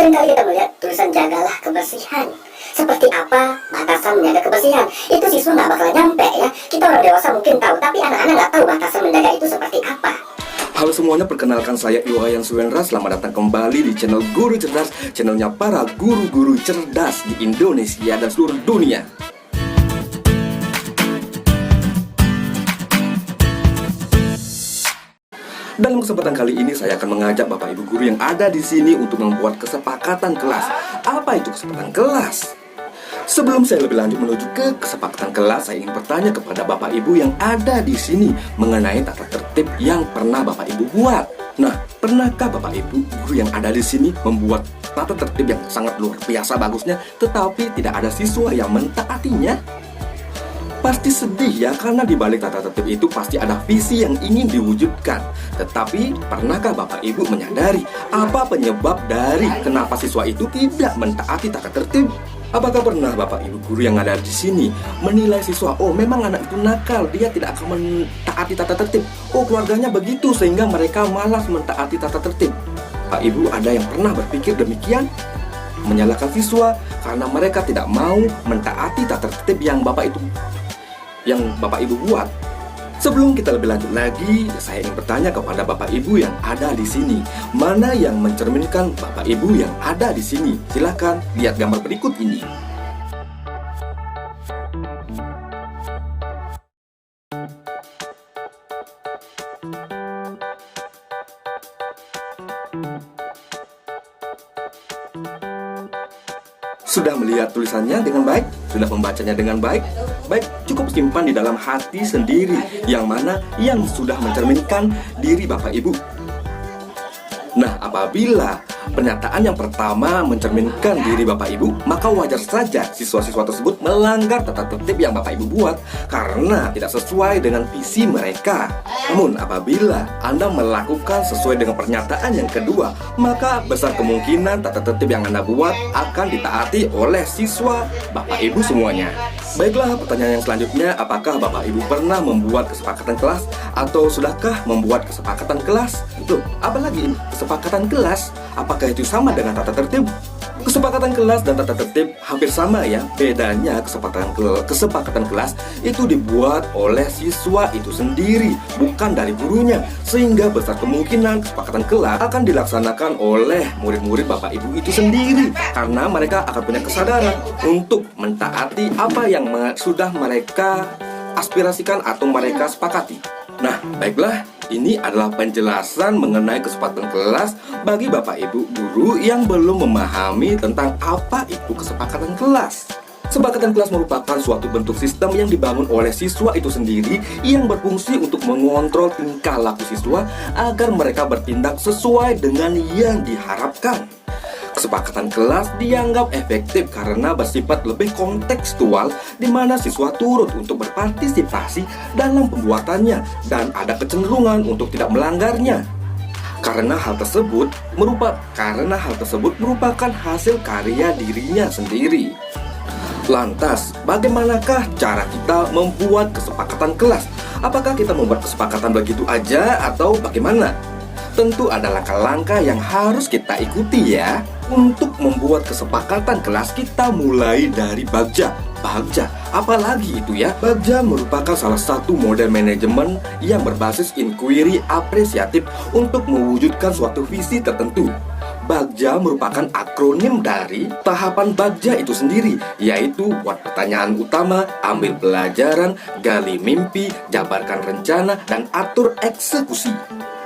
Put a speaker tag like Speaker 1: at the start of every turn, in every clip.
Speaker 1: Seringkali kita melihat tulisan jagalah kebersihan. Seperti apa batasan menjaga kebersihan? Itu siswa nggak bakal nyampe ya. Kita orang dewasa mungkin tahu, tapi anak-anak nggak tahu batasan menjaga itu seperti apa.
Speaker 2: Halo semuanya, perkenalkan saya Iwayan Suwendra. Selamat datang kembali di channel Guru Cerdas, channelnya para guru-guru cerdas di Indonesia dan seluruh dunia. Dalam kesempatan kali ini saya akan mengajak Bapak Ibu guru yang ada di sini untuk membuat kesepakatan kelas. Apa itu kesepakatan kelas? Sebelum saya lebih lanjut menuju ke kesepakatan kelas, saya ingin bertanya kepada Bapak Ibu yang ada di sini mengenai tata tertib yang pernah Bapak Ibu buat. Nah, pernahkah Bapak Ibu guru yang ada di sini membuat tata tertib yang sangat luar biasa bagusnya, tetapi tidak ada siswa yang mentaatinya? Pasti sedih ya, karena di balik tata tertib itu pasti ada visi yang ingin diwujudkan. Tetapi pernahkah Bapak Ibu menyadari apa penyebab dari kenapa siswa itu tidak mentaati tata tertib? Apakah pernah Bapak Ibu guru yang ada di sini menilai siswa, oh memang anak itu nakal, dia tidak akan mentaati tata tertib. Oh keluarganya begitu sehingga mereka malas mentaati tata tertib. Pak Ibu ada yang pernah berpikir demikian? Menyalahkan siswa karena mereka tidak mau mentaati tata tertib yang Bapak Ibu buat. Sebelum kita lebih lanjut lagi, saya ingin bertanya kepada Bapak Ibu yang ada di sini, mana yang mencerminkan Bapak Ibu yang ada di sini? Silahkan lihat gambar berikut ini. Sudah melihat tulisannya dengan baik? Sudah membacanya dengan baik? Baik, cukup simpan di dalam hati sendiri, yang mana yang sudah mencerminkan diri Bapak Ibu. Nah, apabila pernyataan yang pertama mencerminkan diri Bapak Ibu, maka wajar saja siswa-siswa tersebut melanggar tata tertib yang Bapak Ibu buat karena tidak sesuai dengan visi mereka. Namun apabila Anda melakukan sesuai dengan pernyataan yang kedua, maka besar kemungkinan tata tertib yang Anda buat akan ditaati oleh siswa Bapak Ibu semuanya. Baiklah, pertanyaan yang selanjutnya, apakah Bapak Ibu pernah membuat kesepakatan kelas atau sudahkah membuat kesepakatan kelas? Loh, apalagi ini? Kesepakatan kelas? Apakah itu sama dengan tata tertib? Kesepakatan kelas dan tata tertib hampir sama ya. Bedanya kesepakatan kelas itu dibuat oleh siswa itu sendiri, bukan dari gurunya. Sehingga besar kemungkinan kesepakatan kelas akan dilaksanakan oleh murid-murid Bapak Ibu itu sendiri, karena mereka akan punya kesadaran untuk mentaati apa yang sudah mereka aspirasikan atau mereka sepakati. Nah, baiklah, ini adalah penjelasan mengenai kesepakatan kelas bagi Bapak Ibu guru yang belum memahami tentang apa itu kesepakatan kelas. Kesepakatan kelas merupakan suatu bentuk sistem yang dibangun oleh siswa itu sendiri yang berfungsi untuk mengontrol tingkah laku siswa agar mereka bertindak sesuai dengan yang diharapkan. Kesepakatan kelas dianggap efektif karena bersifat lebih kontekstual, di mana siswa turut untuk berpartisipasi dalam pembuatannya dan ada kecenderungan untuk tidak melanggarnya. Karena hal tersebut merupakan hasil karya dirinya sendiri. Lantas, bagaimanakah cara kita membuat kesepakatan kelas? Apakah kita membuat kesepakatan begitu aja atau bagaimana? Tentu ada langkah-langkah yang harus kita ikuti ya. Untuk membuat kesepakatan kelas, kita mulai dari Bagja. Bagja, apalagi itu ya? Bagja merupakan salah satu model manajemen yang berbasis inquiry apresiatif untuk mewujudkan suatu visi tertentu. Bagja merupakan akronim dari tahapan Bagja itu sendiri, yaitu buat pertanyaan utama, ambil pelajaran, gali mimpi, jabarkan rencana, dan atur eksekusi.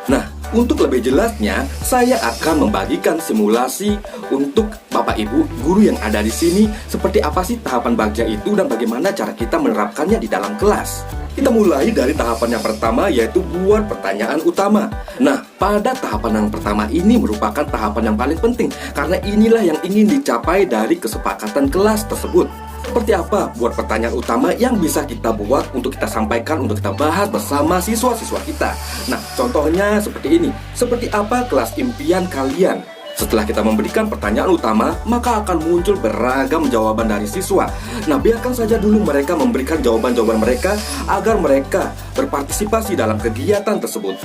Speaker 2: Nah, untuk lebih jelasnya, saya akan membagikan simulasi untuk Bapak Ibu guru yang ada di sini, seperti apa sih tahapan Bagja itu dan bagaimana cara kita menerapkannya di dalam kelas. Kita mulai dari tahapan yang pertama, yaitu buat pertanyaan utama. Nah, pada tahapan yang pertama ini merupakan tahapan yang paling penting, karena inilah yang ingin dicapai dari kesepakatan kelas tersebut. Seperti apa buat pertanyaan utama yang bisa kita buat untuk kita sampaikan, untuk kita bahas bersama siswa-siswa kita. Nah, contohnya seperti ini. Seperti apa kelas impian kalian? Setelah kita memberikan pertanyaan utama, maka akan muncul beragam jawaban dari siswa. Nah, biarkan saja dulu mereka memberikan jawaban-jawaban mereka agar mereka berpartisipasi dalam kegiatan tersebut.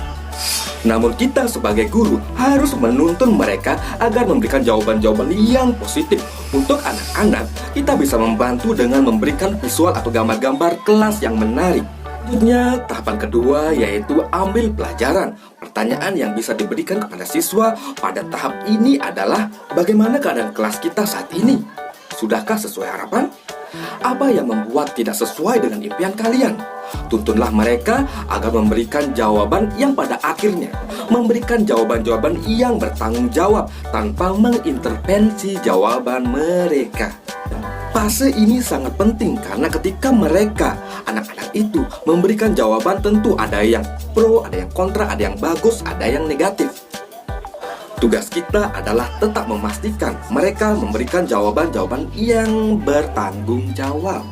Speaker 2: Namun kita sebagai guru harus menuntun mereka agar memberikan jawaban-jawaban yang positif. Untuk anak-anak, kita bisa membantu dengan memberikan visual atau gambar-gambar kelas yang menarik. Selanjutnya, tahapan kedua yaitu ambil pelajaran. Pertanyaan yang bisa diberikan kepada siswa pada tahap ini adalah bagaimana keadaan kelas kita saat ini? Sudahkah sesuai harapan? Apa yang membuat tidak sesuai dengan impian kalian? Tuntunlah mereka agar memberikan jawaban yang pada akhirnya memberikan jawaban-jawaban yang bertanggung jawab tanpa mengintervensi jawaban mereka. Fase ini sangat penting karena ketika mereka, anak-anak itu memberikan jawaban, tentu ada yang pro, ada yang kontra, ada yang bagus, ada yang negatif. Tugas kita adalah tetap memastikan mereka memberikan jawaban-jawaban yang bertanggung jawab.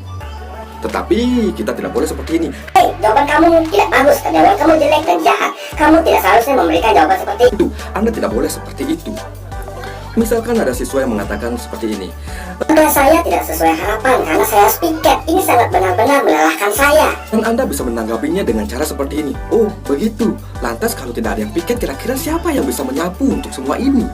Speaker 2: Tetapi kita tidak boleh seperti ini.
Speaker 1: Hei, jawaban kamu tidak bagus, jawaban kamu jelek dan jahat. Kamu tidak seharusnya memberikan jawaban seperti itu.
Speaker 2: Anda tidak boleh seperti itu. Misalkan ada siswa yang mengatakan seperti ini,
Speaker 1: Tugas saya tidak sesuai harapan karena saya harus piket. Ini sangat benar-benar melelahkan saya.
Speaker 2: dan Anda bisa menanggapinya dengan cara seperti ini. Oh, begitu. Lantas kalau tidak ada yang piket, kira-kira siapa yang bisa menyapu untuk semua ini?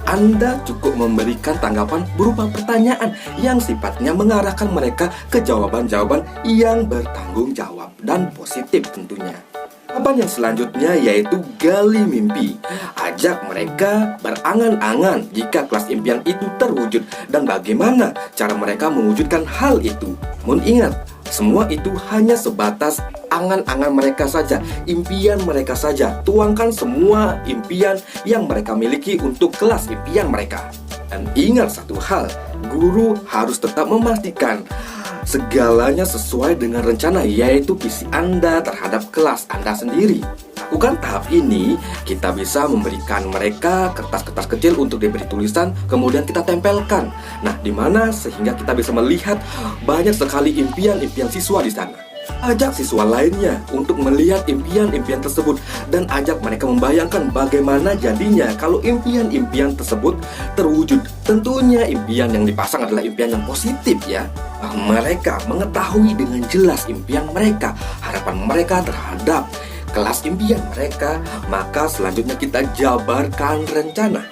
Speaker 2: Anda cukup memberikan tanggapan berupa pertanyaan yang sifatnya mengarahkan mereka ke jawaban-jawaban yang bertanggung jawab dan positif tentunya. Tahapan yang selanjutnya yaitu gali mimpi. Ajak mereka berangan-angan jika kelas impian itu terwujud dan bagaimana cara mereka mewujudkan hal itu. Namun ingat, semua itu hanya sebatas angan-angan mereka saja, impian mereka saja. Tuangkan semua impian yang mereka miliki untuk kelas impian mereka. Dan ingat satu hal, guru harus tetap memastikan segalanya sesuai dengan rencana, yaitu visi Anda terhadap kelas Anda sendiri. Lakukan tahap ini, kita bisa memberikan mereka kertas-kertas kecil untuk diberi tulisan, kemudian kita tempelkan. Nah, di mana sehingga kita bisa melihat banyak sekali impian-impian siswa di sana. Ajak siswa lainnya untuk melihat impian-impian tersebut dan ajak mereka membayangkan bagaimana jadinya kalau impian-impian tersebut terwujud. Tentunya impian yang dipasang adalah impian yang positif ya. Mereka mengetahui dengan jelas impian mereka, harapan mereka terhadap kelas impian mereka. Maka selanjutnya kita jabarkan rencana.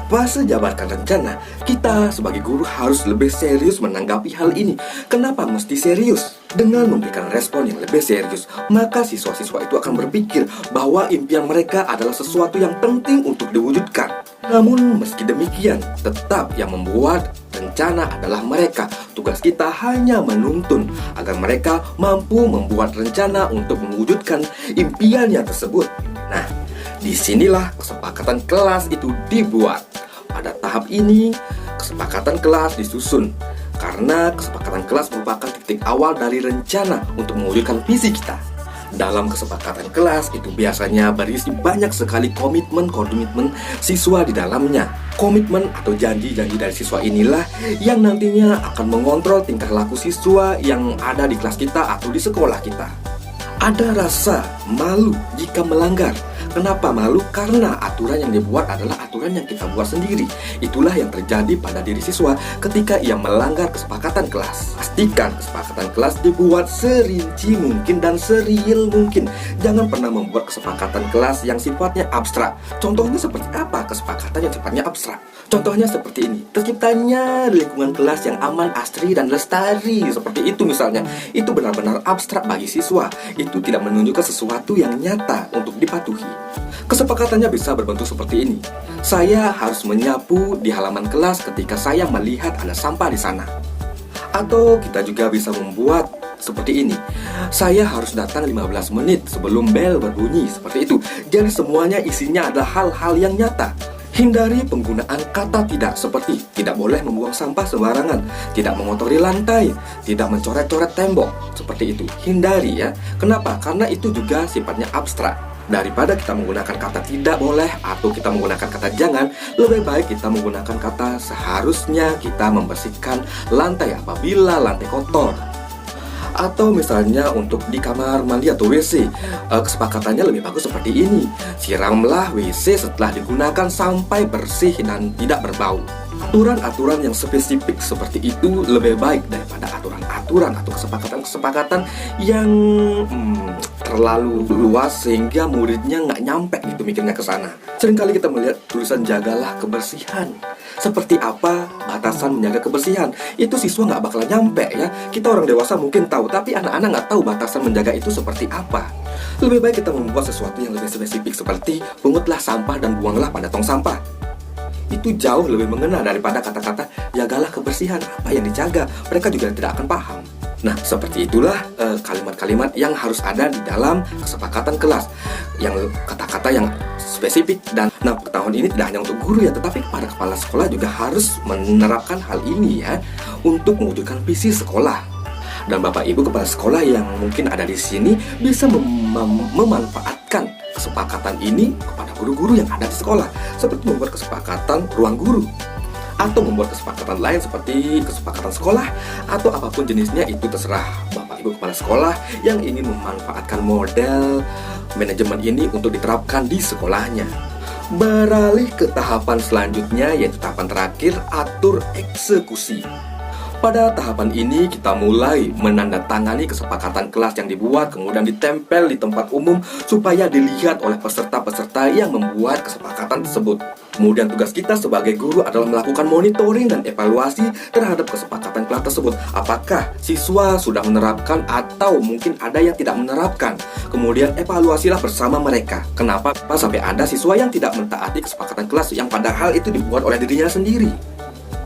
Speaker 2: Fase jabarkan rencana, kita sebagai guru harus lebih serius menanggapi hal ini. Kenapa mesti serius? Dengan memberikan respon yang lebih serius, maka siswa-siswa itu akan berpikir bahwa impian mereka adalah sesuatu yang penting untuk diwujudkan. Namun meski demikian, tetap yang membuat rencana adalah mereka. Tugas kita hanya menuntun agar mereka mampu membuat rencana untuk mewujudkan impiannya tersebut. Nah, disinilah kesepakatan kelas itu dibuat. Pada tahap ini, kesepakatan kelas disusun karena kesepakatan kelas merupakan titik awal dari rencana untuk mewujudkan visi kita. Dalam kesepakatan kelas itu biasanya berisi banyak sekali komitmen siswa di dalamnya. Komitmen atau janji-janji dari siswa inilah yang nantinya akan mengontrol tingkah laku siswa yang ada di kelas kita atau di sekolah kita. Ada rasa malu jika melanggar. Kenapa malu? Karena aturan yang dibuat adalah aturan yang kita buat sendiri. Itulah yang terjadi pada diri siswa ketika ia melanggar kesepakatan kelas. Pastikan kesepakatan kelas dibuat serinci mungkin dan seril mungkin. Jangan pernah membuat kesepakatan kelas yang sifatnya abstrak. Contohnya seperti apa kesepakatan yang sifatnya abstrak? Contohnya seperti ini, terciptanya lingkungan kelas yang aman, asri, dan lestari. Seperti itu misalnya. Itu benar-benar abstrak bagi siswa. Itu tidak menunjukkan sesuatu yang nyata untuk dipatuhi. Kesepakatannya bisa berbentuk seperti ini. Saya harus menyapu di halaman kelas ketika saya melihat ada sampah di sana. Atau kita juga bisa membuat seperti ini. Saya harus datang 15 menit sebelum bel berbunyi. Seperti itu. Jadi semuanya isinya adalah hal-hal yang nyata. Hindari penggunaan kata tidak, seperti tidak boleh membuang sampah sembarangan, tidak mengotori lantai, tidak mencoret-coret tembok. Seperti itu. Hindari ya. Kenapa? Karena itu juga sifatnya abstrak. Daripada kita menggunakan kata tidak boleh atau kita menggunakan kata jangan, lebih baik kita menggunakan kata seharusnya kita membersihkan lantai apabila lantai kotor. Atau misalnya untuk di kamar mandi atau WC, kesepakatannya lebih bagus seperti ini. Siramlah WC setelah digunakan sampai bersih dan tidak berbau. Aturan-aturan yang spesifik seperti itu lebih baik daripada aturan-aturan atau kesepakatan-kesepakatan yang terlalu luas sehingga muridnya nggak nyampe gitu mikirnya ke sana. Seringkali kita melihat tulisan jagalah kebersihan. Seperti apa batasan menjaga kebersihan? Itu siswa nggak bakalan nyampe ya. Kita orang dewasa mungkin tahu, tapi anak-anak nggak tahu batasan menjaga itu seperti apa. Lebih baik kita membuat sesuatu yang lebih spesifik seperti pungutlah sampah dan buanglah pada tong sampah. Itu jauh lebih mengena daripada kata-kata jagalah kebersihan. Apa yang dijaga? Mereka juga tidak akan paham. Nah, seperti itulah kalimat-kalimat yang harus ada di dalam kesepakatan kelas. Yang kata-kata yang spesifik. Dan nah, tahun ini tidak hanya untuk guru ya, tetapi kepada kepala sekolah juga harus menerapkan hal ini ya, untuk mewujudkan visi sekolah. Dan Bapak Ibu kepala sekolah yang mungkin ada di sini bisa memanfaatkan kesepakatan ini kepada guru-guru yang ada di sekolah, seperti membuat kesepakatan ruang guru, atau membuat kesepakatan lain seperti kesepakatan sekolah, atau apapun jenisnya. Itu terserah Bapak Ibu kepala sekolah yang ingin memanfaatkan model manajemen ini untuk diterapkan di sekolahnya. Beralih ke tahapan selanjutnya, yaitu tahapan terakhir, atur eksekusi. Pada tahapan ini kita mulai menandatangani kesepakatan kelas yang dibuat, kemudian ditempel di tempat umum supaya dilihat oleh peserta-peserta yang membuat kesepakatan tersebut. Kemudian tugas kita sebagai guru adalah melakukan monitoring dan evaluasi terhadap kesepakatan kelas tersebut. Apakah siswa sudah menerapkan atau mungkin ada yang tidak menerapkan. Kemudian evaluasilah bersama mereka. Kenapa sampai ada siswa yang tidak mentaati kesepakatan kelas yang padahal itu dibuat oleh dirinya sendiri.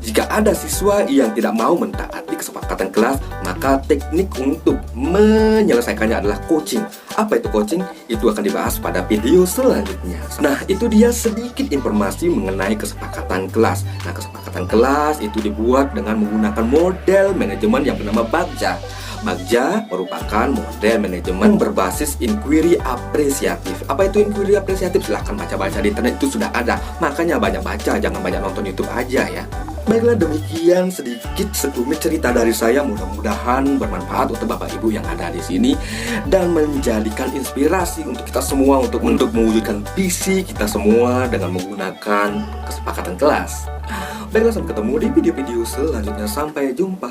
Speaker 2: Jika ada siswa yang tidak mau mentaati kesepakatan kelas, maka teknik untuk menyelesaikannya adalah coaching. Apa itu coaching? Itu akan dibahas pada video selanjutnya. Nah, itu dia sedikit informasi mengenai kesepakatan kelas. Nah, kesepakatan kelas itu dibuat dengan menggunakan model manajemen yang bernama Bagja. Bagja merupakan model manajemen berbasis inquiry apresiatif. Apa itu inquiry apresiatif? Silahkan baca-baca di internet, itu sudah ada. Makanya banyak baca, jangan banyak nonton YouTube aja ya. Baiklah, demikian sedikit sekelumit cerita dari saya. Mudah-mudahan bermanfaat untuk Bapak Ibu yang ada di sini dan menjadikan inspirasi untuk kita semua untuk mewujudkan visi kita semua dengan menggunakan kesepakatan kelas. Baiklah, sampai ketemu di video-video selanjutnya. Sampai jumpa.